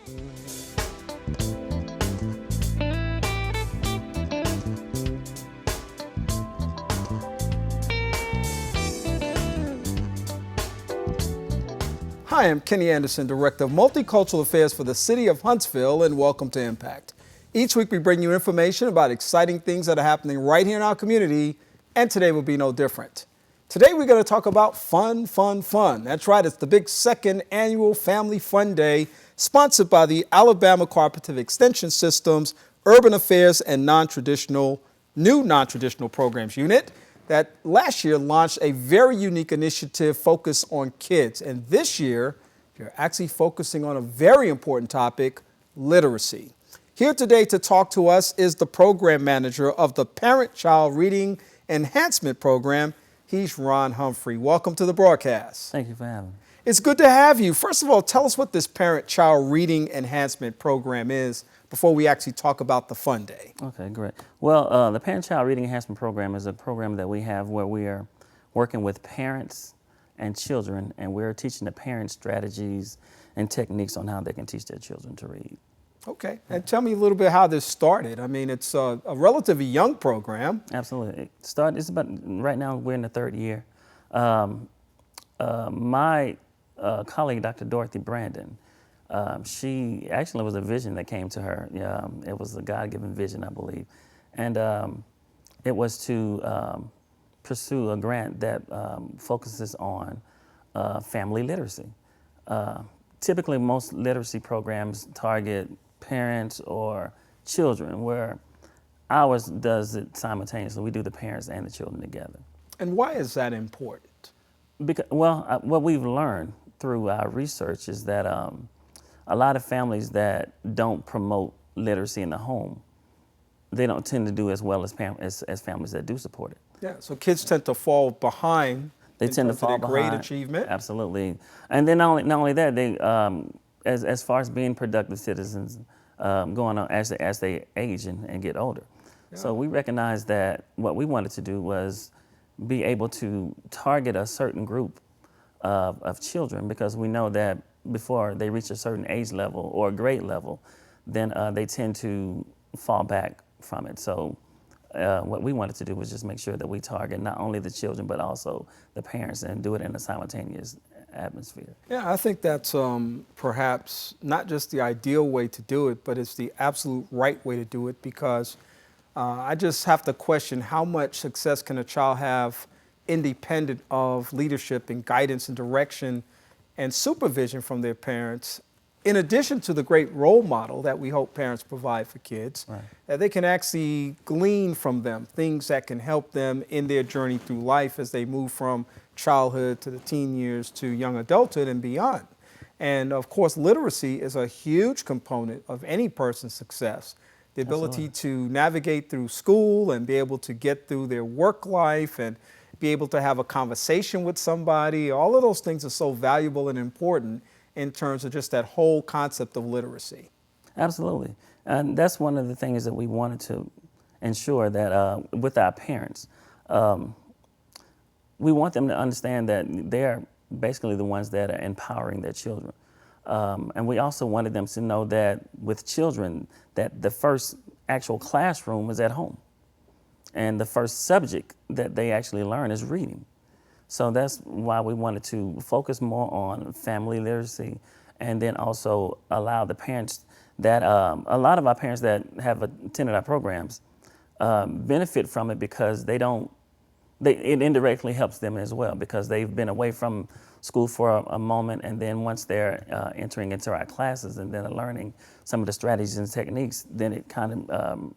Hi, I'm Kenny Anderson, Director of Multicultural Affairs for the City of Huntsville, and welcome to Impact. Each week we bring you information about exciting things that are happening right here in our community, and today will be no different. Today we're going to talk about fun. That's right, it's the big second annual Family Fun Day, sponsored by the Alabama Cooperative Extension System's Urban Affairs and New Non-Traditional Programs Unit that last year launched a very unique initiative focused on kids. And this year, you're actually focusing on a very important topic, literacy. Here today to talk to us is the program manager of the Parent-Child Reading Enhancement Program. He's Ron Humphrey. Welcome to the broadcast. Thank you for having me. It's good to have you. First of all, tell us what this Parent-Child Reading Enhancement Program is before we actually talk about the Fun Day. Okay, great. Well, the Parent-Child Reading Enhancement Program is a program that we have where we are working with parents and children, and we're teaching the parents strategies and techniques on how they can teach their children to read. Okay, and tell me a little bit how this started. I mean, it's a relatively young program. Absolutely. It's about, right now we're in the third year. My colleague, Dr. Dorothy Brandon, she actually was a vision that came to her. It was a God-given vision, I believe. And it was to pursue a grant that focuses on family literacy. Typically, most literacy programs target parents or children, where ours does it simultaneously. We do the parents and the children together. And why is that important? Because, what we've learned through our research is that a lot of families that don't promote literacy in the home, they don't tend to do as well as families that do support it. Yeah, so kids tend to fall behind. They tend to fall behind. Great achievement. Absolutely. And then not only that, they as far as being productive citizens going on as they age and get older. Yeah. So we recognized that what we wanted to do was be able to target a certain group of children, because we know that before they reach a certain age level or grade level, then they tend to fall back from it. So what we wanted to do was just make sure that we target not only the children, but also the parents, and do it in a simultaneous atmosphere. Yeah, I think that's perhaps not just the ideal way to do it, but it's the absolute right way to do it, because I just have to question how much success can a child have independent of leadership and guidance and direction and supervision from their parents, in addition to the great role model that we hope parents provide for kids, right, that they can actually glean from them things that can help them in their journey through life as they move from childhood to the teen years to young adulthood and beyond. And of course, literacy is a huge component of any person's success. The ability to navigate through school and be able to get through their work life and be able to have a conversation with somebody, all of those things are so valuable and important in terms of just that whole concept of literacy. Absolutely. And that's one of the things that we wanted to ensure, that with our parents, we want them to understand that they're basically the ones that are empowering their children. And we also wanted them to know that with children, that the first actual classroom is at home. And the first subject that they actually learn is reading. So that's why we wanted to focus more on family literacy, and then also allow the parents that, a lot of our parents that have attended our programs benefit from it, because it indirectly helps them as well, because they've been away from school for a moment, and then once they're entering into our classes and then learning some of the strategies and techniques, then it kind of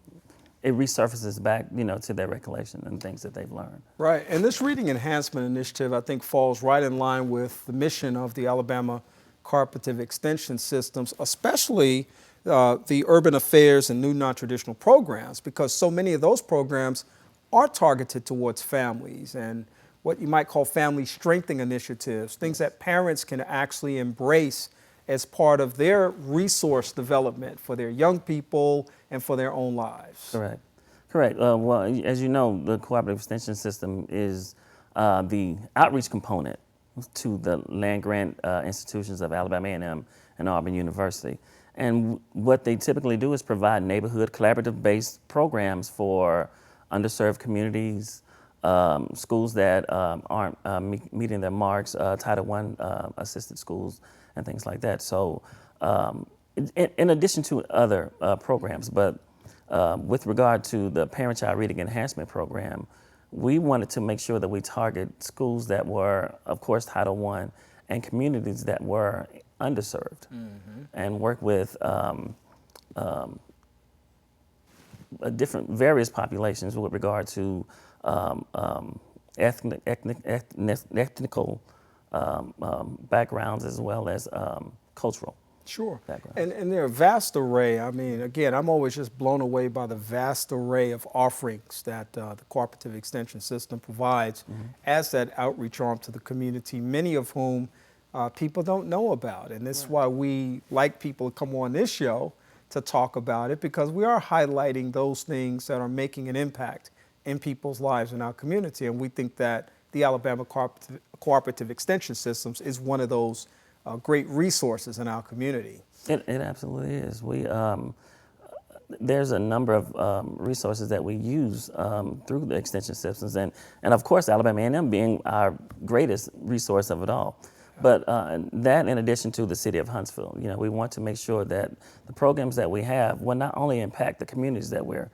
it resurfaces back, to their recollection and things that they've learned. Right, and this Reading Enhancement Initiative, I think, falls right in line with the mission of the Alabama Cooperative Extension Systems, especially the Urban Affairs and New Non-Traditional Programs, because so many of those programs are targeted towards families and what you might call family strengthening initiatives, things that parents can actually embrace as part of their resource development for their young people and for their own lives. Correct. Well, as you know, the Cooperative Extension System is the outreach component to the land-grant institutions of Alabama A&M and Auburn University. And what they typically do is provide neighborhood collaborative-based programs for underserved communities, schools that aren't meeting their marks, Title I assisted schools, and things like that. So in addition to other programs, but with regard to the Parent-Child Reading Enhancement Program, we wanted to make sure that we target schools that were, of course, Title I, and communities that were underserved, and work with various populations with regard to ethnical backgrounds as well as cultural. Sure. Backgrounds. And there are a vast array. I mean, again, I'm always just blown away by the vast array of offerings that the Cooperative Extension System provides as that outreach arm to the community, many of whom people don't know about. And this is why we like people to come on this show to talk about it, because we are highlighting those things that are making an impact in people's lives in our community. And we think that the Alabama Cooperative Extension Systems is one of those great resources in our community. It absolutely is. There's a number of resources that we use through the extension systems, and of course Alabama A&M being our greatest resource of it all. But that, in addition to the city of Huntsville, we want to make sure that the programs that we have will not only impact the communities that we're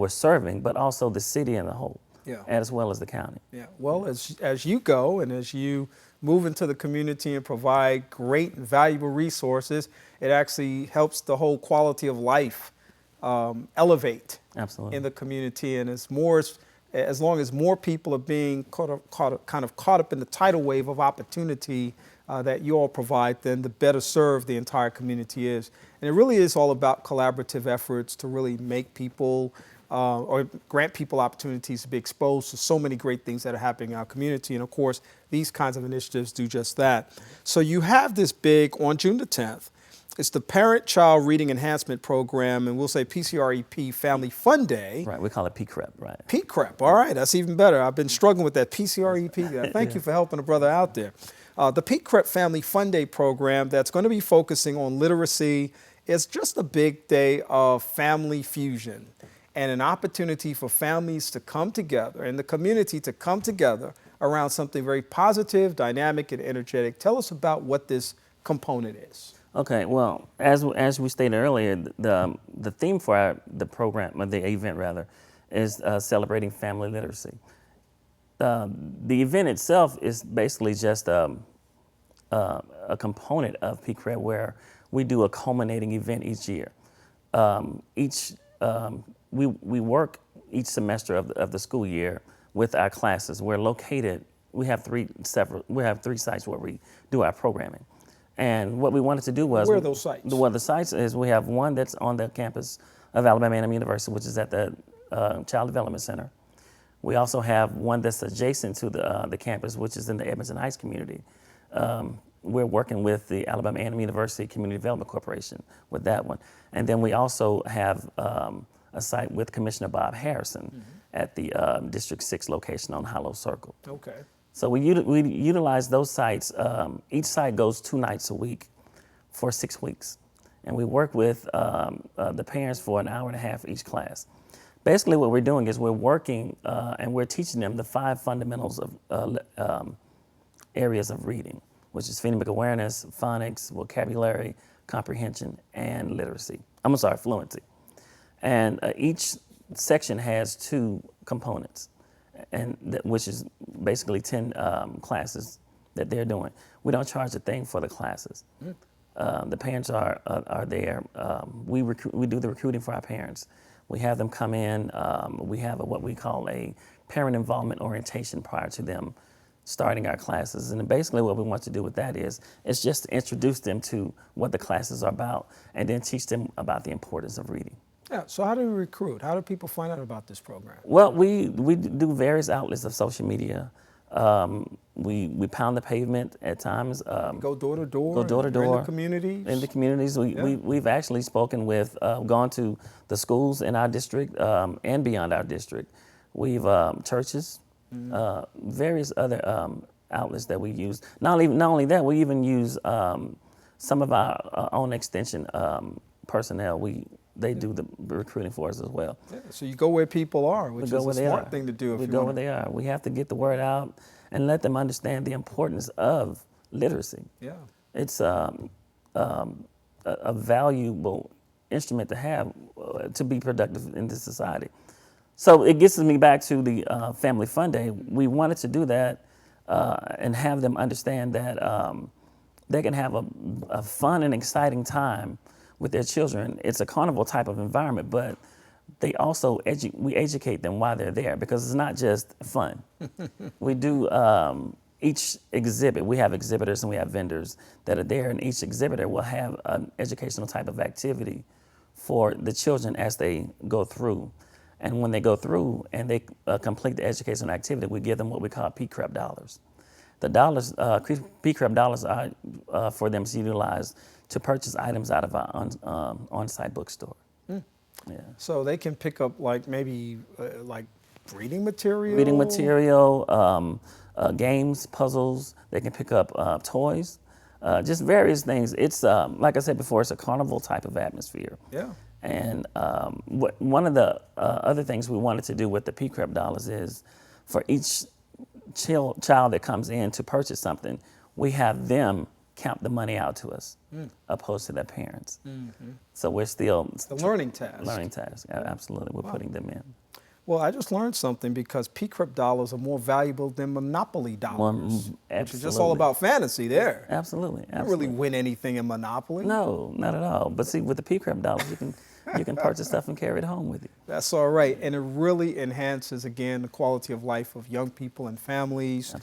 serving, but also the city in the whole, as well as the county. Yeah. Well, as you go and as you move into the community and provide great and valuable resources, it actually helps the whole quality of life elevate. Absolutely. In the community. And as long as more people are being kind of caught up in the tidal wave of opportunity that you all provide, then the better served the entire community is. And it really is all about collaborative efforts to really make people or grant people opportunities to be exposed to so many great things that are happening in our community. And of course, these kinds of initiatives do just that. So you have this big, on June the 10th, it's the Parent-Child Reading Enhancement Program, and we'll say PCREP Family Fun Day. Right, we call it PCREP, right? PCREP, all right, that's even better. I've been struggling with that PCREP. Thank you for helping a brother out there. The PCREP Family Fun Day program that's going to be focusing on literacy is just a big day of family fusion and an opportunity for families to come together and the community to come together around something very positive, dynamic, and energetic. Tell us about what this component is. Okay, well, as we stated earlier, the theme for the program, or the event rather, is celebrating family literacy. The event itself is basically just a component of PCREP where we do a culminating event each year. We work each semester of the school year with our classes. We're located. We have three sites where we do our programming. And what we wanted to do was... Where are those sites? Well, the sites is we have one that's on the campus of Alabama A&M University, which is at the Child Development Center. We also have one that's adjacent to the campus, which is in the Edmondson Heights community. We're working with the Alabama A&M University Community Development Corporation with that one. And then we also have a site with Commissioner Bob Harrison at the District 6 location on Hollow Circle. Okay. So we utilize those sites. Each site goes 2 nights a week for 6 weeks. And we work with the parents for an hour and a half each class. Basically what we're doing is we're working and we're teaching them the 5 fundamentals of areas of reading, which is phonemic awareness, phonics, vocabulary, comprehension, and literacy. Fluency. And each section has 2 components, which is basically 10 classes that they're doing. We don't charge a thing for the classes. The parents are there. We do the recruiting for our parents. We have them come in. We have what we call a parent involvement orientation prior to them starting our classes. And basically what we want to do with that is just to introduce them to what the classes are about and then teach them about the importance of reading. Yeah, so how do we recruit? How do people find out about this program? Well, we do various outlets of social media. We pound the pavement at times. Go door to door. Go door to door. In the communities. In the communities, we've actually spoken with, gone to the schools in our district and beyond our district. We've churches, various other outlets that we use. Not only that, we even use some of our own extension personnel, they do the recruiting for us as well. Yeah, so you go where people are, which is a smart thing to do. We go where they are. We have to get the word out and let them understand the importance of literacy. Yeah. It's a valuable instrument to have to be productive in this society. So it gets me back to the Family Fun Day. We wanted to do that and have them understand that they can have a fun and exciting time with their children. It's a carnival type of environment, but they also we educate them while they're there, because it's not just fun. We do each exhibit. We have exhibitors and we have vendors that are there, and each exhibitor will have an educational type of activity for the children as they go through. And when they go through and they complete the educational activity, we give them what we call PCREP dollars. The dollars, PCREP dollars are for them to utilize to purchase items out of our on-site bookstore. Mm. Yeah. So they can pick up like maybe like reading material? Reading material, games, puzzles. They can pick up toys, just various things. It's, like I said before, it's a carnival type of atmosphere. Yeah. And one of the other things we wanted to do with the PCREP dollars is for each child that comes in to purchase something, we have them count the money out to us, opposed to their parents. Mm-hmm. So we're still... It's the learning task. Learning task, absolutely. We're putting them in. Well, I just learned something, because PCREP dollars are more valuable than Monopoly dollars, which is just all about fantasy there. Absolutely. You don't really win anything in Monopoly. No, not at all. But see, with the PCREP dollars, you can purchase stuff and carry it home with you. That's all right. And it really enhances, again, the quality of life of young people and families.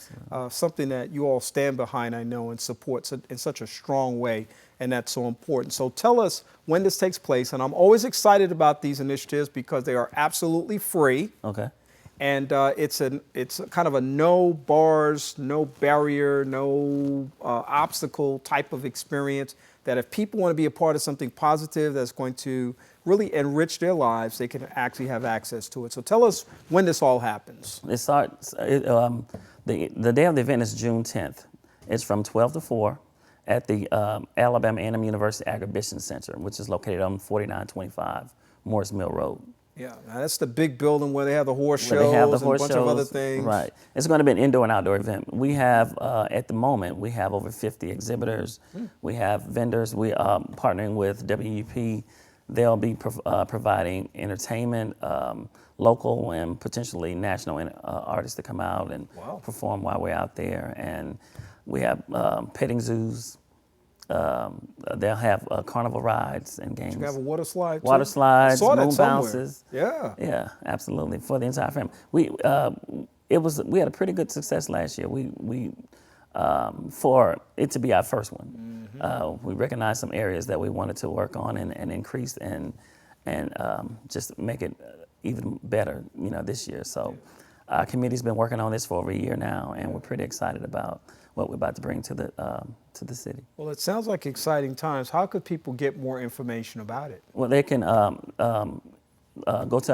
Something that you all stand behind, I know, and support in such a strong way. And that's so important. So tell us when this takes place. And I'm always excited about these initiatives because they are absolutely free. Okay. And it's kind of a no bars, no barrier, no obstacle type of experience, that if people want to be a part of something positive that's going to really enrich their lives, they can actually have access to it. So tell us when this all happens. It starts, the day of the event is June 10th. It's from 12 to 4 at the Alabama A&M University Agribition Center, which is located on 4925 Morris Mill Road. Yeah, now that's the big building where they have the horse shows and a bunch of other things. Right. It's going to be an indoor and outdoor event. We have, at the moment, we have over 50 exhibitors. We have vendors. We are partnering with WUP. They'll be providing entertainment, local and potentially national artists to come out and perform while we're out there. And we have petting zoos. They'll have carnival rides and games. You have a water slide too? Water slides, moon bounces. Yeah. Yeah, absolutely, for the entire family. We had a pretty good success last year. We for it to be our first one, we recognized some areas that we wanted to work on and increase and just make it even better, this year. So our committee's been working on this for over a year now, and we're pretty excited about what we're about to bring to the city. Well, it sounds like exciting times. How could people get more information about it? Well, they can go to our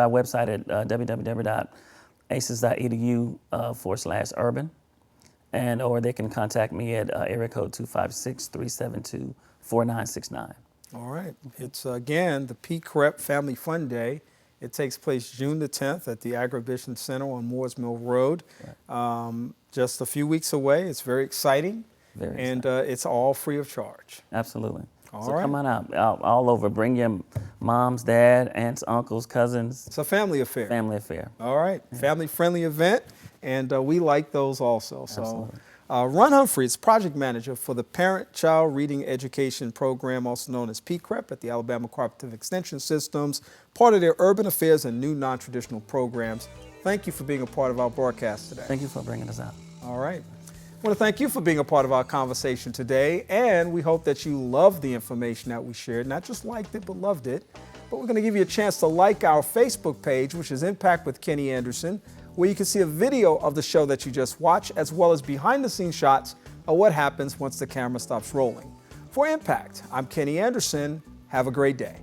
website at www.aces.edu/urban, or they can contact me at area code 256-372-4969. All right. It's, again, the PCREP Family Fun Day. It takes place June the 10th at the Agribition Center on Moores Mill Road. Right. Just a few weeks away. It's very exciting. And it's all free of charge. Absolutely. All right. Come on out, all over. Bring your moms, dad, aunts, uncles, cousins. It's a family affair. Family affair. All right. Yeah. Family-friendly event, and we like those also. Absolutely. So, Ron Humphrey is project manager for the Parent-Child Reading Education Program, also known as PCREP, at the Alabama Cooperative Extension Systems, part of their urban affairs and new non-traditional programs. Thank you for being a part of our broadcast today. Thank you for bringing us out. All right. I want to thank you for being a part of our conversation today, and we hope that you loved the information that we shared, not just liked it, but loved it. But we're going to give you a chance to like our Facebook page, which is Impact with Kenny Anderson, where you can see a video of the show that you just watched, as well as behind-the-scenes shots of what happens once the camera stops rolling. For Impact, I'm Kenny Anderson. Have a great day.